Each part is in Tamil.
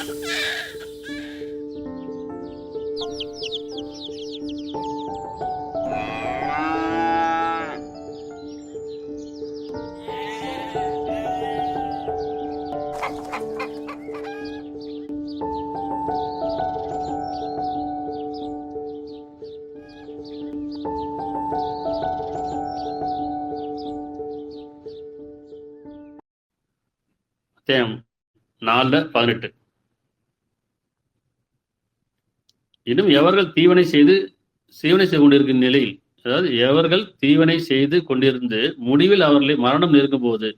அத்தியாயம் 4:18. இன்னும் எவர்கள் தீவனை செய்து கொண்டிருக்கும் நிலையில், அதாவது எவர்கள் தீவனை செய்து கொண்டிருந்து முடிவில் அவர்களை மரணம் நெருங்கும் போது,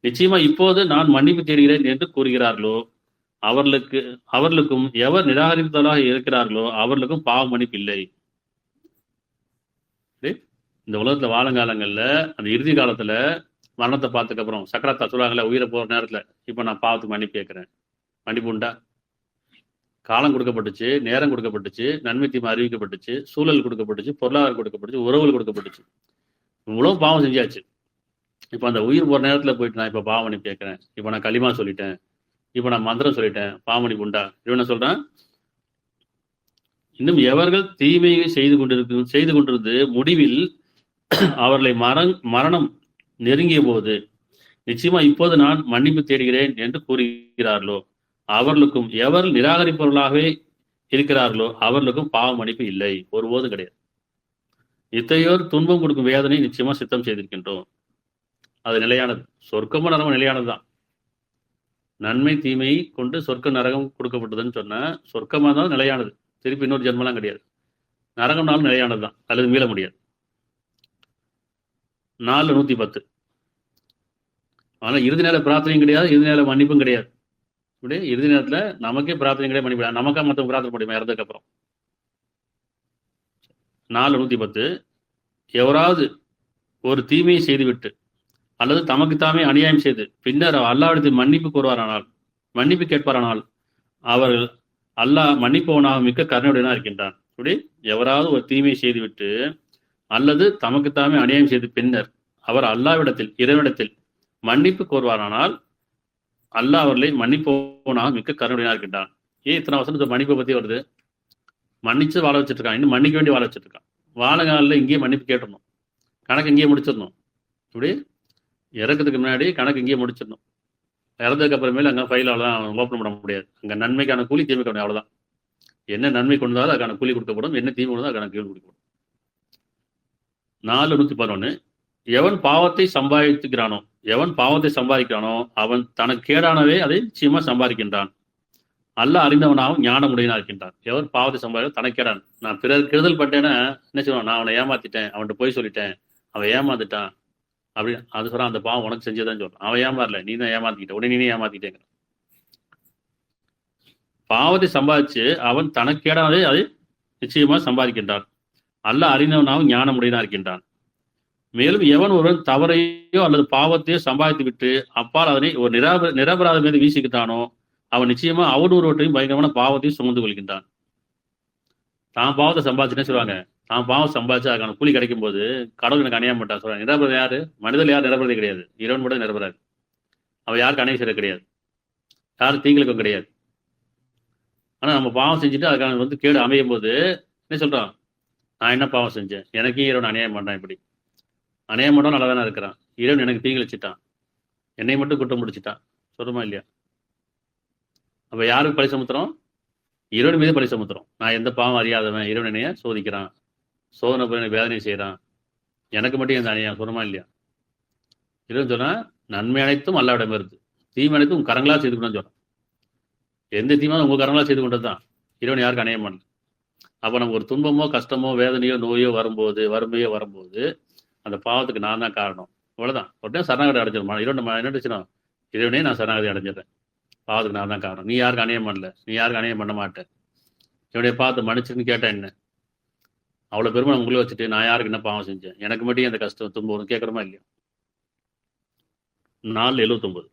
நிச்சயமா இப்போது நான் மன்னிப்பு தேடுகிறேன் என்று கூறுகிறார்களோ அவர்களுக்கும் எவர் நிராகரிப்பதாக இருக்கிறார்களோ அவர்களுக்கும் பாவ மன்னிப்பு இல்லை. இந்த உலகத்துல வாழுங்காலங்கள்ல அந்த இறுதி காலத்துல மரணத்தை பார்த்ததுக்கு அப்புறம் சக்கராத்தா சொல்லுவாங்கல்ல, உயிரை போற நேரத்துல இப்ப நான் பாவத்துக்கு மன்னிப்பு கேட்கிறேன். மன்னிப்பு உண்டா? காலம் கொடுக்கப்பட்டுச்சு, நேரம் கொடுக்கப்பட்டுச்சு, நன்மை தீமை அறிவிக்கப்பட்டுச்சு, சூழல் கொடுக்கப்பட்டுச்சு, பொருளாதாரம் கொடுக்கப்பட்டுச்சு, உறவுகள் கொடுக்கப்பட்டுச்சு. இவ்வளவு பாவம் செஞ்சாச்சு. இப்ப அந்த உயிர் போற நேரத்துல போயிட்டு நான் இப்ப பாவ மன்னிப்பு கேட்கிறேன், இப்ப நான் களிமா சொல்லிட்டேன், இப்ப நான் மந்திரம் சொல்லிட்டேன், பாவ மன்னிப்பு உண்டா? இவன் என்ன சொல்றான்? இன்னும் எவர்கள் தீமையை செய்து கொண்டிருந்து முடிவில் அவர்களை மரணம் நெருங்கிய போது, நிச்சயமா இப்போது நான் மன்னிப்பு தேடுகிறேன் என்று கூறுகிறார்களோ அவர்களுக்கும் எவர் நிராகரிப்பவர்களாகவே இருக்கிறார்களோ அவர்களுக்கும் பாவ மன்னிப்பு இல்லை, ஒருபோதும் கிடையாது. இத்தையோர் துன்பம் கொடுக்கும் வேதனை நிச்சயமா சித்தம் செய்திருக்கின்றோம். அது நிலையானது. சொர்க்கமும் நரகம் நிலையானதுதான். நன்மை தீமையை கொண்டு சொர்க்க நரகம் கொடுக்கப்பட்டதுன்னு சொன்னா சொர்க்கமா தான் நிலையானது, திருப்பி இன்னொரு ஜென்மலாம் கிடையாது. நரகம்னாலும் நிலையானதுதான், அல்லது மீள முடியாது. 4:110. ஆனா இறுதி நேர பிரார்த்தனையும் கிடையாது, இறுதி நேர மன்னிப்பும் கிடையாது. இப்படி இறுதி நேரத்துல நமக்கே பிரார்த்தனை கிடையாது, மன்னிப்பு நமக்கா மற்றவங்க பிரார்த்தனை முடியுமா இறந்ததுக்கு அப்புறம்? 4:110. எவராவது ஒரு தீமையை செய்துவிட்டு அல்லது தமக்குத்தாமே அநியாயம் செய்து பின்னர் அல்லாஹ்விடத்தில் மன்னிப்பு கேட்பாரானால் அவர்கள் அல்லாஹ் மன்னிப்பவனாக மிக்க கருணையுடனா இருக்கின்றான். இப்படி எவராவது ஒரு தீமையை செய்துவிட்டு அல்லது தமக்குத்தாமே அநியாயம் செய்து பின்னர் அவர் அல்லாஹ்விடத்தில் இறைவனிடத்தில் மன்னிப்பு கோருவாரானால் அல்லாஹ் அவர்களை மன்னிப்பவனாக மிக்க கருணையா இருக்கின்றான். இத்தனை வசனத்தை மன்னிப்பை பத்தி வருது. மன்னிச்சு வாழ வச்சுட்டு இருக்கான், இன்னும் மன்னிக்க வேண்டி வாழ வச்சுட்டு இருக்கான். வாழகாலில் இங்கேயே மன்னிப்பு கேட்டுடணும், கணக்கு இங்கேயே முடிச்சிடணும். இப்படி இறக்கிறதுக்கு முன்னாடி கணக்கு இங்கேயே முடிச்சிடணும். இறந்ததுக்கு அப்புறமேல அங்கே ஃபைல் அவ்வளோதான் ஓப்பன் பண்ண முடியாது. அங்கே நன்மைக்கான கூலி, தீமைக்கான அவ்வளோதான். என்ன நன்மை கொண்டாலும் அதுக்கான கூலி கொடுக்கப்படும், என்ன தீமை கொண்டாலும் அதுக்கான கூலி கொடுக்கப்படும். 4:111. எவன் பாவத்தை சம்பாதிக்கிறானோ அவன் தனக்கு கேடானவே அதை நிச்சயமா சம்பாதிக்கின்றான். அல்லாஹ் அறிந்தவனாகவும் ஞானமுடையனா இருக்கின்றான். எவர் பாவத்தை சம்பாதிக்க தனக்கு கேடான். நான் பிறர் கெடுதல் பட்டேன்னா என்ன சொல்லுவான்? நான் அவனை ஏமாத்திட்டேன், அவன்கிட்ட போய் சொல்லிட்டேன், அவன் ஏமாந்துட்டான் அப்படின்னு அது சொல்றான். அந்த பாவம் உனக்கு செஞ்சதான் சொல்றான். அவன் ஏமாறல, நீ தான் ஏமாத்திக்கிட்ட, உடனே நீனே ஏமாத்திட்டேங்க. பாவத்தை சம்பாதிச்சு அவன் தனக்கு கேடானதை அதை நிச்சயமா சம்பாதிக்கின்றான். அல்லாஹ் அறிந்தவனாகவும் ஞானமுடையனா இருக்கின்றான். மேலும் எவன் ஒருவன் தவறையோ அல்லது பாவத்தையோ சம்பாதித்து விட்டு அப்பால் அதனை ஒரு நிரபராத மீது வீசிக்கிட்டானோ அவன் நிச்சயமா அவனூறுவற்றையும் பயங்கரமான பாவத்தையும் சுமந்து கொள்கின்றான். தான் பாவத்தை சம்பாதிச்சுன்னு சொல்லுவாங்க. தான் பாவம் சம்பாதிச்சு அதுக்கான கூலி கிடைக்கும் போது கடவுள் எனக்கு அணியாம மாட்டான் சொல்றாங்க. நிரபராதி யாரு? மனிதர்கள் யார் நிரபராதி கிடையாது, இறைவன் மட்டும் நிரபராதி. அவன் யாருக்கு அணைய செய்ய கிடையாது, யாரும் தீங்களுக்கும் கிடையாது. ஆனா நம்ம பாவம் செஞ்சுட்டு அதுக்கான கேடு அமையும் போது என்ன சொல்றான்? நான் என்ன பாவம் செஞ்சேன், எனக்கே இறைவன் அநியாயம் பண்ணான், இப்படி அநியாயம் மட்டும் நல்லா தானே இருக்கிறான், இறைவன் எனக்கு தீங்கு வச்சுட்டான், என்னை மட்டும் குற்றம் முடிச்சுட்டான், சொல்லுமா இல்லையா? அப்ப யாருக்கு பழி சமுத்திரம்? இறைவன் மீது பழி சமுத்திரம். நான் எந்த பாவம் அறியாதவன், இறைவன் என்னைய சோதிக்கிறான், சோதனை போய் எனக்கு வேதனை செய்யறான், எனக்கு மட்டும் எந்த அநியாயம், சொல்லுமா இல்லையா? இறைவன் சொன்னா நன்மை அனைத்தும் அல்லாவிடம் இருந்து, தீமை அனைத்தும் உங்க கரங்களா செய்து கொண்டு சொல்றான். எந்த தீமையும் உங்க கரங்களா செய்து கொண்டதுதான். இறைவன் யாருக்கு அநியாயம் பண்ணல. அப்ப நமக்கு ஒரு துன்பமோ கஷ்டமோ வேதனையோ நோயோ வரும்போது, வறுமையோ வரும்போது அந்த பாவத்துக்கு நான் தான் காரணம், அவ்வளவுதான். உடனே சரணாகதி அடைஞ்சிடும். இறைவன் நம்ம என்ன நினைச்சிடும்? இறைவனே நான் சரணாகதி அடைஞ்சிடறேன், பாவத்துக்கு நான் தான் காரணம், நீ யாருக்கு அநியாயம் பண்ணல, நீ யாருக்கு அநியாயம் பண்ண மாட்டேன், இவனைய பார்த்து மன்னிச்சுன்னு கேட்டேன். என்ன அவ்வளவு பெருமை உங்களே வச்சுட்டு நான் யாருக்கு என்ன பாவம் செஞ்சேன், எனக்கு மட்டும் அந்த கஷ்டம் துன்பம் கேட்கறமா இல்லையா? 4:79.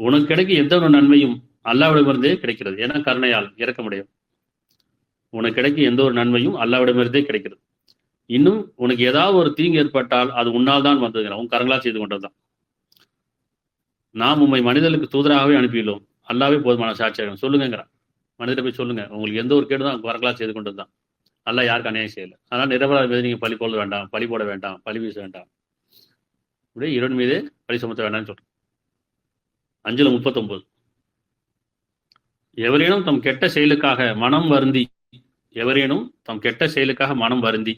உனக்கு கிடைக்கும் எந்த ஒரு நன்மையும் அல்லாஹ்விடமிருந்தே கிடைக்கிறது, ஏன்னா கருணையால் இறக்க முடியும். உனக்கு கிடைக்கும் எந்த ஒரு நன்மையும் அல்லாஹ்விடமிருந்தே கிடைக்கிறது. இன்னும் உனக்கு ஏதாவது ஒரு தீங்கு ஏற்பட்டால் அது உன்னால் தான் வந்ததுங்கிற, உன் கரங்களால் செய்து கொண்டதுதான். நாம் உம்மை மனிதர்களுக்கு தூதராகவே அனுப்பியுள்ளோம், அல்லாவே போதுமான சாட்சியாக சொல்லுங்கிறான். மனிதரை போய் சொல்லுங்க, உங்களுக்கு எந்த ஒரு கேடு தான் வரங்களா செய்து கொண்டு தான் அல்லாஹ் யாருக்கு அநியாயம் செய்யலை. அதனால் நிரபராத மீது நீங்கள் பழி போட வேண்டாம், பழி போட வேண்டாம், பழி வீச வேண்டாம், இப்படி இறைவன் மீது பழி சுமத்த வேண்டாம்னு சொல்றேன். 5:39 எவரேனும் தம் கெட்ட செயலுக்காக மனம் வருந்தி, எவரேனும் தம் கெட்ட செயலுக்காக மனம் வருந்தி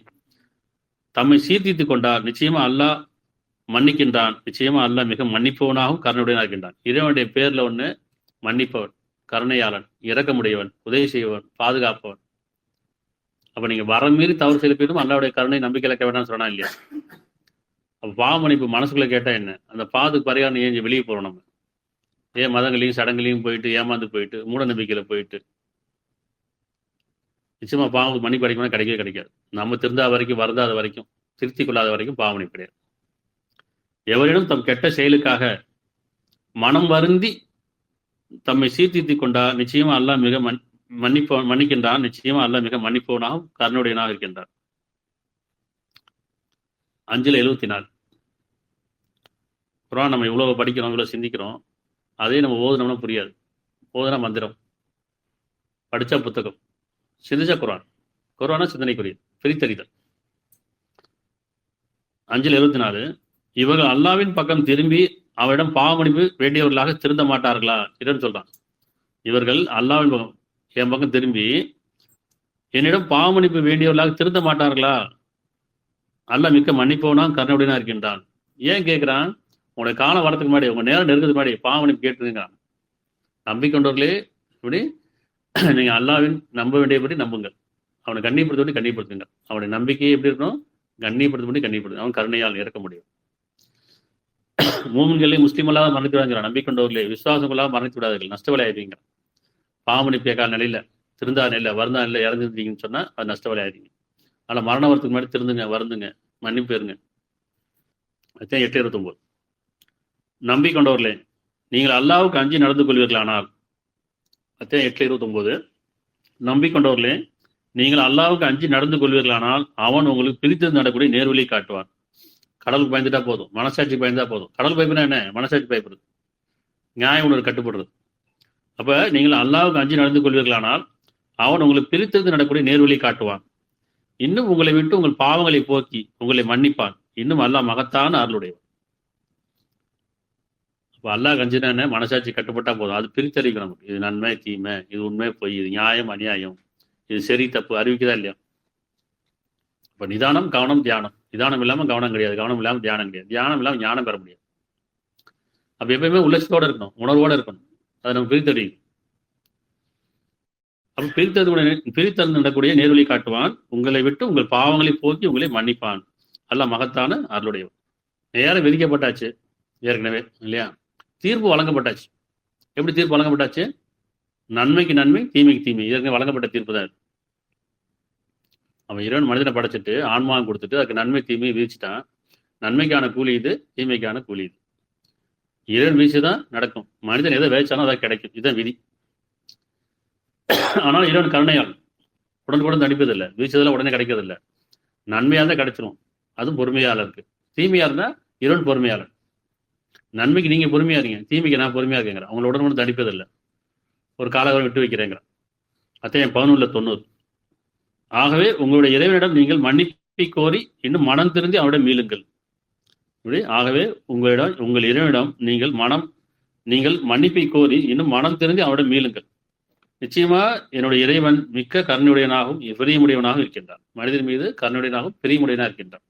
தம்மை சீர்திருத்திக் கொண்டால் நிச்சயமா அல்லாஹ் மன்னிக்கின்றான். நிச்சயமா அல்லாஹ் மிக மன்னிப்பவனாகவும் கருணையுடையவனாக இருக்கின்றான். இறைவனுடைய பேர்ல ஒண்ணு மன்னிப்பவன், கருணையாளன், இரக்கமுடையவன், உதவி செய்வன், பாதுகாப்பவன். அப்ப நீங்க வரம் மீறி தவறு செலுத்திடும் அல்லாவுடைய கருணை நம்பிக்கை இழக்க வேண்டாம்னு சொன்னா இல்லையா? அப்ப பாவ மன்னிப்பு மனசுக்குள்ள கேட்டா என்ன? அந்த பாதுக்கு பரிகாரம் ஏன் வெளியே போறோம்? நம்ம ஏன் மதங்களையும் சடங்குலையும் போயிட்டு ஏமாந்து போயிட்டு மூட நம்பிக்கையில போயிட்டு நிச்சயமா பாவம் மன்னிப்பு கிடைக்குமா? கிடைக்கவே கிடைக்காது. நம்ம திருந்தாத வரைக்கும், வருந்தாத வரைக்கும், திருத்தி கொள்ளாத வரைக்கும் பாவ மன்னிப்பு கிடையாது. எவரிடம் தம் கெட்ட செயலுக்காக மனம் வருந்தி தம்மை சீர்திருத்திக் கொண்டால் நிச்சயமா அல்லாஹ் மிக மன்னிக்கின்றான். நிச்சயமா அல்லாஹ் மிக மன்னிப்பவனாகவும் கருணையுடையவனாக இருக்கின்றான். 5:74 குர்ஆன் நம்ம இவ்வளவு படிக்கிறோம், இவ்வளவு சிந்திக்கிறோம், அதே நம்ம ஓதுனோம்னா புரியாது. ஓதுனா மந்திரம், படிச்சா புத்தகம், சிந்திச்சா குர்ஆன். குர்ஆனா சிந்தனைக்குரிய பிரித்தறிதல். 5:74 இவர்கள் அல்லாவின் பக்கம் திரும்பி அவரிடம் பாவமன்னிப்பு வேண்டியவர்களாக திருந்த மாட்டார்களா? இடன் சொல்றான். இவர்கள் அல்லாவின் பக்கம், என் பக்கம் திரும்பி என்னிடம் பாவமன்னிப்பு வேண்டியவர்களாக திருந்த மாட்டார்களா? அல்லாஹ் மிக்க மன்னிப்பவனா கருணையுடையவனா இருக்கின்றான். ஏன் கேட்கிறான்? உங்களுடைய காலம் வரதுக்கு முன்னாடி, உங்க நேரம் நெருங்கிறதுக்கு முன்னாடி பாவமன்னிப்பு கேட்டுருங்க. நம்பிக்கொண்டவர்களே, இப்படி நீங்க அல்லாவின் நம்ப வேண்டியபடி நம்புங்கள், அவனை கண்ணியப்படுத்த கண்ணியப்படுத்துங்க. அவனுடைய நம்பிக்கையை எப்படி இருக்கணும்? கண்ணியப்படுத்த கண்ணியப்படுத்து. அவன் கருணையால் இறக்க முடியும். மூமின்களே முஸ்லீம் மரணித்து விடாங்கிறான். நம்பிக்கொண்டவர்களே விசுவாசம் கொள்ளாம மரணித்து விடாதீர்கள், நஷ்டவலை ஆயிருவீங்க. பாவமன்னிப்பு கேட்காத நிலையில, திருந்தா நிலையில, வருந்தா நிலையில இறந்துருந்தீங்கன்னு சொன்னா அது நஷ்டவலை ஆயிருவீங்க. ஆனால் மரண வரத்துக்கு முன்னாடி திருந்துங்க, வருந்துங்க, மன்னிப்பு பெறுங்க. 8:29 நம்பிக்கொண்டவர்களே நீங்கள் அல்லாஹ்வுக்கு அஞ்சி நடந்து கொள்வீர்களானால், 8:29 நம்பிக்கொண்டவர்களே நீங்கள் அல்லாஹ்வுக்கு அஞ்சி நடந்து கொள்வீர்களானால் அவன் உங்களுக்கு பிரித்து நடக்கூடிய நேர்வழி காட்டுவான். கடலுக்கு பயந்துட்டா போதும், மனசாட்சி பயந்தா போதும். கடல் பயப்புனா என்ன? மனசாட்சி பயப்படுது, நியாய உணர்வு கட்டுப்படுறது. அப்ப நீங்கள் அல்லாஹ்வுக்கு அஞ்சி நடந்து கொள்வீர்களானால் அவன் உங்களுக்கு பிரித்து நடக்கூடிய நேர்வழி காட்டுவான். இன்னும் உங்களை விட்டு உங்கள் பாவங்களை போக்கி உங்களை மன்னிப்பான். இன்னும் அல்லாஹ் மகத்தான அருளுடையவன். இப்போ அல்லாஹ் கஞ்சினா என்ன? மனசாட்சி கட்டுப்பட்டா போதும், அது பிரித்தறிவிக்கும் நமக்கு. இது நன்மை தீமை, இது உண்மை பொய், இது நியாயம் அநியாயம், இது சரி தப்பு அறிவிக்குதா இல்லையா? இப்போ நிதானம், கவனம், தியானம். நிதானம் இல்லாமல் கவனம் கிடையாது, கவனம் இல்லாமல் தியானம் கிடையாது, தியானம் இல்லாமல் ஞானம் பெற முடியாது. அப்போ எப்பயுமே உள்ளட்சத்தோடு இருக்கணும், உணர்வோடு இருக்கணும். அதை நம்ம பிரித்தறிவிக்கும். அப்ப பிரித்தறிந்து நடக்கூடிய நேர்வழி காட்டுவான். உங்களை விட்டு உங்கள் பாவங்களை போக்கி உங்களை மன்னிப்பான். அல்லாஹ் மகத்தான அருளுடையவன். நேரம் விதிக்கப்பட்டாச்சு ஏற்கனவே இல்லையா? தீர்ப்பு வழங்கப்பட்டாச்சு. எப்படி தீர்ப்பு வழங்கப்பட்டாச்சு? நன்மைக்கு நன்மை, தீமைக்கு தீமை. ஏற்கனவே வழங்கப்பட்ட தீர்ப்பு தான். அவன் இறைவன் மனிதனை படைச்சிட்டு ஆன்மாவை கொடுத்துட்டு அதுக்கு நன்மை தீமையை விதிச்சுட்டான். நன்மைக்கான கூலி இது, தீமைக்கான கூலி இது. இறைவன் வீச்சுதான் நடக்கும். மனிதன் எதை விதைச்சாலும் அதான் கிடைக்கும். இதுதான் விதி. ஆனால் இறைவன் கருணையால் உடனுக்குடன் தண்டிப்பதில்லை, வீழ்ச்சதெல்லாம் உடனே கிடைக்கிறதில்லை. நன்மையாக இருந்தால் கிடைச்சிடும், அதுவும் பொறுமையால இருக்கு. தீமையா இருந்தா இறைவன் பொறுமையாளன். நன்மைக்கு நீங்க பொறுமையா இருங்க, தீமைக்கு நான் பொறுமையா இருக்கேங்கிறேன். அவங்கள உடனுக்குடன் தண்டிப்பதில்லை, ஒரு காலகட்டம் விட்டு வைக்கிறேங்கிறேன். அத்தையும் 11:90 ஆகவே உங்களுடைய இறைவனிடம் நீங்கள் மன்னிப்பை கோரி இன்னும் மனம் திருந்தி அவரிடம் மீளுங்கள். ஆகவே உங்கள் இறைவனிடம் நீங்கள் மன்னிப்பை கோரி இன்னும் மனம் திருந்தி அவரிடம் மீளுங்கள். நிச்சயமா என்னுடைய இறைவன் மிக்க கருணையுடையனாகவும் பிரியமுடையவனாகவும் இருக்கின்றான். மனிதன் மீது கருணையுடையனாகவும் பிரியமுடையனாக இருக்கின்றான்.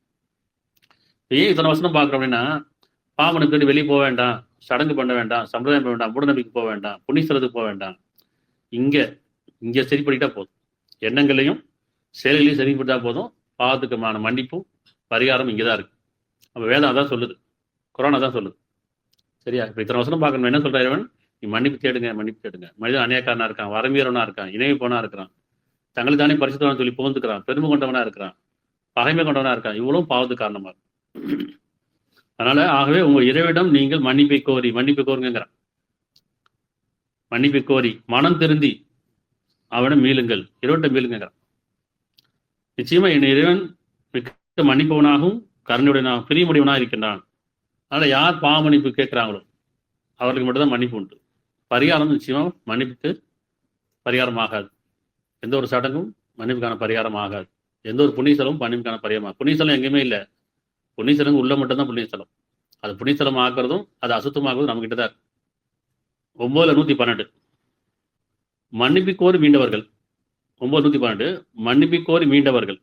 ஏன் இத்தனை வசனம் பார்க்குறோம் அப்படின்னா, பாவனுக்கு வெளியே போக வேண்டாம், சடங்கு பண்ண வேண்டாம், சம்பிரதாயம் பண்ண வேண்டாம், மூடநம்பிக்கை போக வேண்டாம், புண்ணியஸ்தலத்துக்கு போக வேண்டாம். இங்க சரிப்படிட்டா போதும், எண்ணங்களையும் செயல்களையும் சரிப்பட்டா போதும். பாவத்துக்குமான மன்னிப்பும் பரிகாரம் இங்கேதான் இருக்கு. அப்ப வேதம் அதான் சொல்லுது, குர்ஆன் அதான் சொல்லுது. சரியா? இப்ப இத்தனை வசனம் பார்க்கணும். என்ன சொல்ற இறைவன்? நீ மன்னிப்பு தேடுங்க, மன்னிப்பு தேடுங்க. மனிதன் அநியாயக்காரனா இருக்கான், வரமீறவனா இருக்கான், இணைவு போனா இருக்கிறான், தங்களை தானே பரிசுத்தவன் சொல்லி புகழ்ந்துக்கிறான், பெருமை கொண்டவனா இருக்கிறான், பகைமை கொண்டவனா இருக்கான். இவ்வளவு பாவத்துக்கு காரணமா இருக்கு. அதனால ஆகவே உங்க இறைவிடம் நீங்கள் மன்னிப்பை கோருங்கிறான். மன்னிப்பை கோரி மனம் திருந்தி அவனிடம் மீளுங்கள், இறைவன்கிட்ட மீளுங்கிறான். நிச்சயமா என் இறைவன் மிக்க மன்னிப்பவனாகவும் கருணையுடையவனாகவும் பிரியமுடையவனாக இருக்கின்றான். அதனால யார் பாவ மன்னிப்பு கேட்கிறாங்களோ அவர்களுக்கு மட்டும்தான் மன்னிப்பு உண்டு, பரிகாரம் நிச்சயமா மன்னிப்புக்கு பரிகாரம் ஆகாது. எந்த ஒரு சடங்கும் மன்னிப்புக்கான பரிகாரம் ஆகாது. எந்த ஒரு புண்ணியஸ்தலமும் மன்னிப்புக்கான பரிகாரம். புண்ணியஸ்தலம் எங்கேயுமே இல்லை. புண்ணியஸ்தலம் உள்ள மட்டும்தான் புண்ணியஸ்தலம். அது புண்ணியஸ்தலம் ஆக்குறதும் அது அசுத்தமாக்குறதும் நம்ம கிட்ட தான் இருக்கு. 9:112 மன்னிப்பு கோரி மீண்டவர்கள். 9:112 மன்னிப்பு கோரி மீண்டவர்கள்,